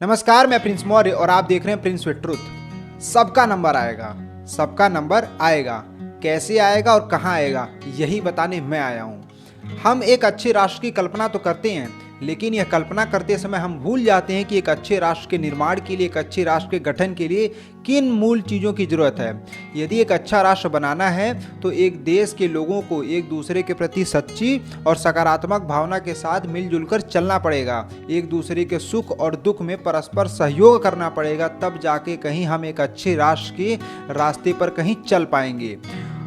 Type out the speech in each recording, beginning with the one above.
नमस्कार, मैं प्रिंस मौर्य और आप देख रहे हैं प्रिंस विद ट्रुथ। सबका नंबर आएगा, सबका नंबर आएगा। कैसे आएगा और कहां आएगा, यही बताने मैं आया हूं। हम एक अच्छे राष्ट्र की कल्पना तो करते हैं, लेकिन यह कल्पना करते समय हम भूल जाते हैं कि एक अच्छे राष्ट्र के निर्माण के लिए, एक अच्छे राष्ट्र के गठन के लिए किन मूल चीज़ों की जरूरत है। यदि एक अच्छा राष्ट्र बनाना है तो एक देश के लोगों को एक दूसरे के प्रति सच्ची और सकारात्मक भावना के साथ मिलजुल कर चलना पड़ेगा। एक दूसरे के सुख और दुख में परस्पर सहयोग करना पड़ेगा, तब जाके कहीं हम एक अच्छे राष्ट्र के रास्ते पर कहीं चल पाएंगे।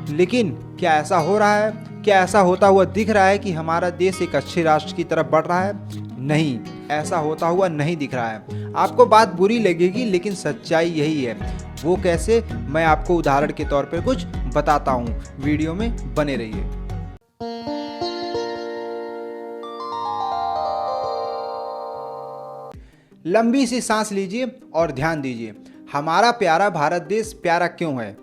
लेकिन क्या ऐसा हो रहा है? क्या ऐसा होता हुआ दिख रहा है कि हमारा देश एक अच्छे राष्ट्र की तरफ बढ़ रहा है? नहीं, ऐसा होता हुआ नहीं दिख रहा है। आपको बात बुरी लगेगी, लेकिन सच्चाई यही है। वो कैसे, मैं आपको उदाहरण के तौर पर कुछ बताता हूँ। वीडियो में बने रहिए। लंबी सी सांस लीजिए और ध्यान दीजिए। हमारा प्यारा भारत देश प्यारा क्यों है?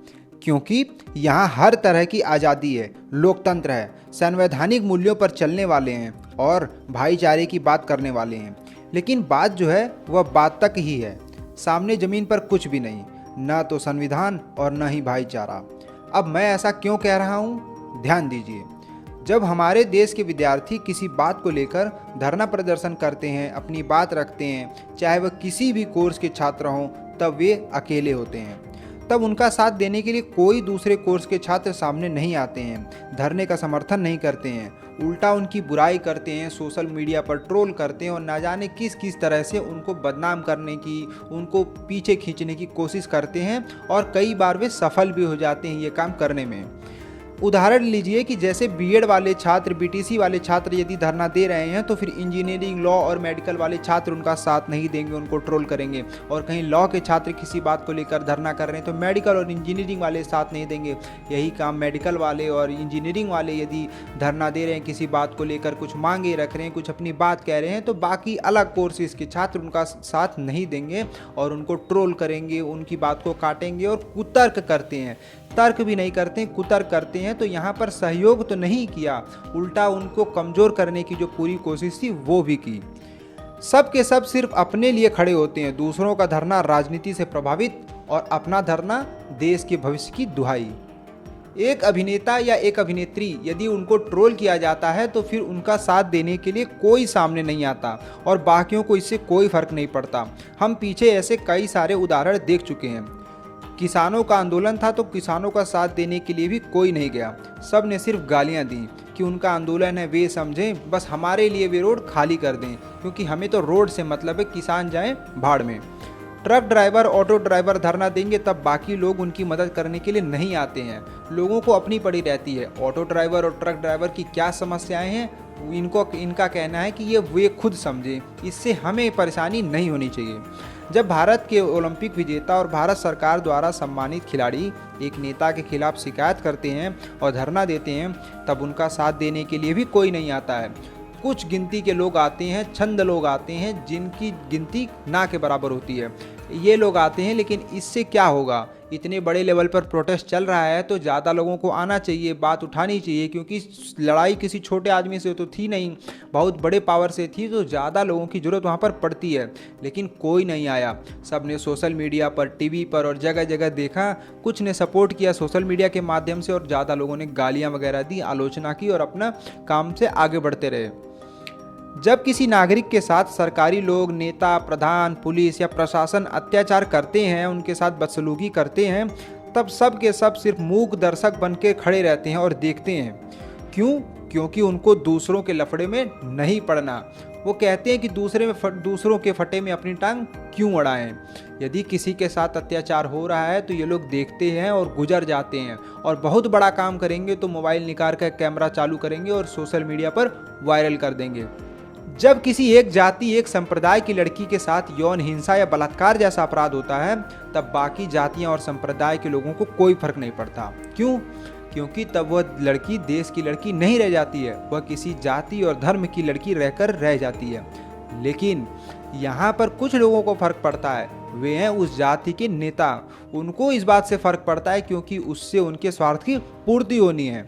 क्योंकि यहाँ हर तरह की आज़ादी है, लोकतंत्र है, संवैधानिक मूल्यों पर चलने वाले हैं और भाईचारे की बात करने वाले हैं। लेकिन बात जो है वह बात तक ही है, सामने ज़मीन पर कुछ भी नहीं, न तो संविधान और न ही भाईचारा। अब मैं ऐसा क्यों कह रहा हूँ? ध्यान दीजिए। जब हमारे देश के विद्यार्थी किसी बात को लेकर धरना प्रदर्शन करते हैं, अपनी बात रखते हैं, चाहे वह किसी भी कोर्स के छात्र हों, तब वे अकेले होते हैं। तब उनका साथ देने के लिए कोई दूसरे कोर्स के छात्र सामने नहीं आते हैं, धरने का समर्थन नहीं करते हैं, उल्टा उनकी बुराई करते हैं, सोशल मीडिया पर ट्रोल करते हैं और ना जाने किस किस तरह से उनको बदनाम करने की, उनको पीछे खींचने की कोशिश करते हैं और कई बार वे सफल भी हो जाते हैं ये काम करने में। उदाहरण लीजिए कि जैसे बीएड वाले छात्र, बीटीसी वाले छात्र यदि धरना दे रहे हैं तो फिर इंजीनियरिंग, लॉ और मेडिकल वाले छात्र उनका साथ नहीं देंगे, उनको ट्रोल करेंगे। और कहीं लॉ के छात्र किसी बात को लेकर धरना कर रहे हैं तो मेडिकल और इंजीनियरिंग वाले साथ नहीं देंगे। यही काम मेडिकल वाले और इंजीनियरिंग वाले यदि धरना दे रहे हैं, किसी बात को लेकर कुछ मांगे रख रहे हैं, कुछ अपनी बात कह रहे हैं, तो बाकी अलग कोर्सेज के छात्र उनका साथ नहीं देंगे और उनको ट्रोल करेंगे, उनकी बात को काटेंगे और कुतर्क करते हैं। तर्क भी नहीं करते, कुतर्क करते हैं। तो यहाँ पर सहयोग तो नहीं किया, उल्टा उनको कमज़ोर करने की जो पूरी कोशिश थी वो भी की। सब के सब सिर्फ अपने लिए खड़े होते हैं, दूसरों का धरना राजनीति से प्रभावित और अपना धरना देश के भविष्य की दुहाई। एक अभिनेता या एक अभिनेत्री यदि उनको ट्रोल किया जाता है तो फिर उनका साथ देने के लिए कोई सामने नहीं आता और बाकियों को इससे कोई फर्क नहीं पड़ता। हम पीछे ऐसे कई सारे उदाहरण देख चुके हैं। किसानों का आंदोलन था तो किसानों का साथ देने के लिए भी कोई नहीं गया, सब ने सिर्फ गालियां दी कि उनका आंदोलन है, वे समझें, बस हमारे लिए वे रोड खाली कर दें, क्योंकि हमें तो रोड से मतलब है, किसान जाएं भाड़ में। ट्रक ड्राइवर, ऑटो ड्राइवर धरना देंगे तब बाकी लोग उनकी मदद करने के लिए नहीं आते हैं। लोगों को अपनी पड़ी रहती है। ऑटो ड्राइवर और ट्रक ड्राइवर की क्या समस्याएं हैं, इनका कहना है कि ये वे खुद समझें, इससे हमें परेशानी नहीं होनी चाहिए। जब भारत के ओलंपिक विजेता और भारत सरकार द्वारा सम्मानित खिलाड़ी एक नेता के खिलाफ शिकायत करते हैं और धरना देते हैं, तब उनका साथ देने के लिए भी कोई नहीं आता है। कुछ गिनती के लोग आते हैं, चंद लोग आते हैं जिनकी गिनती ना के बराबर होती है। ये लोग आते हैं, लेकिन इससे क्या होगा? इतने बड़े लेवल पर प्रोटेस्ट चल रहा है तो ज़्यादा लोगों को आना चाहिए, बात उठानी चाहिए, क्योंकि लड़ाई किसी छोटे आदमी से तो थी नहीं, बहुत बड़े पावर से थी, तो ज़्यादा लोगों की ज़रूरत वहाँ पर पड़ती है। लेकिन कोई नहीं आया। सब ने सोशल मीडिया पर, टीवी पर और जगह जगह देखा, कुछ ने सपोर्ट किया सोशल मीडिया के माध्यम से और ज़्यादा लोगों ने गालियाँ वगैरह दी, आलोचना की और अपना काम से आगे बढ़ते रहे। जब किसी नागरिक के साथ सरकारी लोग, नेता, प्रधान, पुलिस या प्रशासन अत्याचार करते हैं, उनके साथ बदसलूकी करते हैं, तब सब के सब सिर्फ मूक दर्शक बन के खड़े रहते हैं और देखते हैं। क्यों? क्योंकि उनको दूसरों के लफड़े में नहीं पड़ना। वो कहते हैं कि दूसरों के फटे में अपनी टांग क्यों अड़ाएं। यदि किसी के साथ अत्याचार हो रहा है तो ये लोग देखते हैं और गुजर जाते हैं, और बहुत बड़ा काम करेंगे तो मोबाइल निकाल कर कैमरा चालू करेंगे और सोशल मीडिया पर वायरल कर देंगे। जब किसी एक जाति, एक संप्रदाय की लड़की के साथ यौन हिंसा या बलात्कार जैसा अपराध होता है, तब बाकी जातियां और संप्रदाय के लोगों को कोई फर्क नहीं पड़ता। क्यों? क्योंकि तब वह लड़की देश की लड़की नहीं रह जाती है, वह किसी जाति और धर्म की लड़की रहकर रह जाती है। लेकिन यहाँ पर कुछ लोगों को फर्क पड़ता है, वे हैं उस जाति के नेता। उनको इस बात से फर्क पड़ता है क्योंकि उससे उनके स्वार्थ की पूर्ति होनी है।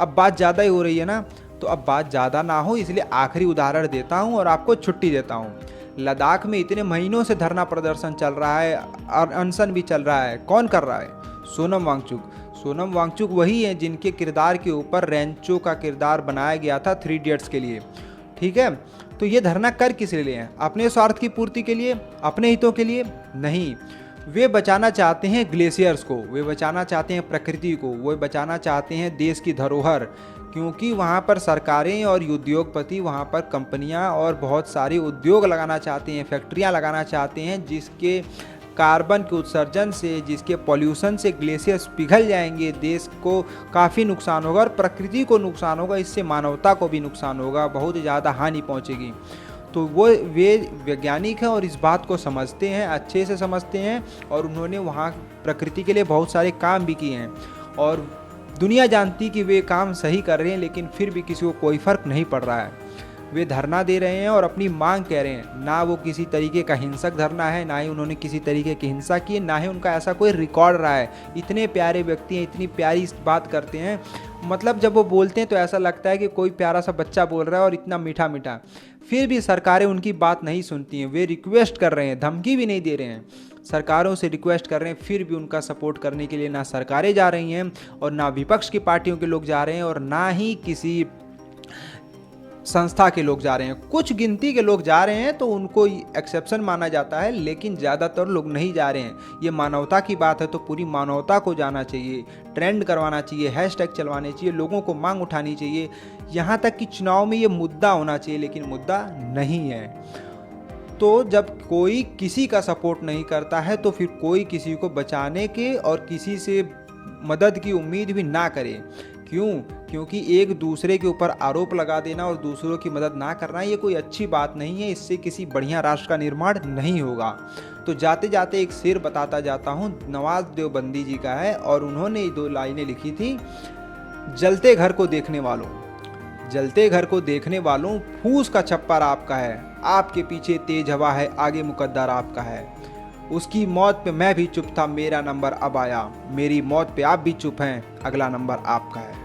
अब बात ज़्यादा ही हो रही है ना, तो अब बात ज़्यादा ना हो इसलिए आखिरी उदाहरण देता हूँ और आपको छुट्टी देता हूँ। लद्दाख में इतने महीनों से धरना प्रदर्शन चल रहा है और अनशन भी चल रहा है। कौन कर रहा है? सोनम वांगचुक। सोनम वांगचुक वही है जिनके किरदार के ऊपर रेंचो का किरदार बनाया गया था 3 इडियट्स के लिए। ठीक है, तो ये धरना कर किस लिए हैं? अपने स्वार्थ की पूर्ति के लिए, अपने हितों के लिए नहीं। वे बचाना चाहते हैं ग्लेशियर्स को, वे बचाना चाहते हैं प्रकृति को, वे बचाना चाहते हैं देश की धरोहर, क्योंकि वहाँ पर सरकारें और उद्योगपति वहाँ पर कंपनियाँ और बहुत सारे उद्योग लगाना चाहते हैं, फैक्ट्रियाँ लगाना चाहते हैं, जिसके कार्बन के उत्सर्जन से, जिसके पॉल्यूशन से ग्लेशियर्स पिघल जाएंगे, देश को काफ़ी नुकसान होगा और प्रकृति को नुकसान होगा, इससे मानवता को भी नुकसान होगा, बहुत ज़्यादा हानि पहुँचेगी। तो वे वैज्ञानिक हैं और इस बात को समझते हैं, अच्छे से समझते हैं, और उन्होंने वहाँ प्रकृति के लिए बहुत सारे काम भी किए हैं और दुनिया जानती कि वे काम सही कर रहे हैं, लेकिन फिर भी किसी को कोई फ़र्क नहीं पड़ रहा है। वे धरना दे रहे हैं और अपनी मांग कह रहे हैं। ना वो किसी तरीके का हिंसक धरना है, ना ही उन्होंने किसी तरीके की हिंसा की है, ना ही उनका ऐसा कोई रिकॉर्ड रहा है। इतने प्यारे व्यक्ति हैं, इतनी प्यारी बात करते हैं, मतलब जब वो बोलते हैं तो ऐसा लगता है कि कोई प्यारा सा बच्चा बोल रहा है और इतना मीठा मीठा। फिर भी सरकारें उनकी बात नहीं सुनती हैं। वे रिक्वेस्ट कर रहे हैं, धमकी भी नहीं दे रहे हैं, सरकारों से रिक्वेस्ट कर रहे हैं, फिर भी उनका सपोर्ट करने के लिए ना सरकारें जा रही हैं और ना विपक्ष की पार्टियों के लोग जा रहे हैं और ना ही किसी संस्था के लोग जा रहे हैं। कुछ गिनती के लोग जा रहे हैं तो उनको एक्सेप्शन माना जाता है, लेकिन ज़्यादातर लोग नहीं जा रहे हैं। ये मानवता की बात है तो पूरी मानवता को जाना चाहिए, ट्रेंड करवाना चाहिए, हैशटैग चलवाने चाहिए, लोगों को मांग उठानी चाहिए, यहाँ तक कि चुनाव में ये मुद्दा होना चाहिए, लेकिन मुद्दा नहीं है। तो जब कोई किसी का सपोर्ट नहीं करता है तो फिर कोई किसी को बचाने के और किसी से मदद की उम्मीद भी ना करे। क्यों? क्योंकि एक दूसरे के ऊपर आरोप लगा देना और दूसरों की मदद ना करना ये कोई अच्छी बात नहीं है, इससे किसी बढ़िया राष्ट्र का निर्माण नहीं होगा। तो जाते जाते एक शेर बताता जाता हूँ, नवाज देवबंदी जी का है और उन्होंने 2 लाइनें लिखी थी। जलते घर को देखने वालों, जलते घर को देखने वालों, फूस का छप्पर आपका है, आपके पीछे तेज हवा है, आगे मुकद्दर आपका है। उसकी मौत पे मैं भी चुप था, मेरा नंबर अब आया, मेरी मौत पे आप भी चुप हैं, अगला नंबर आपका है।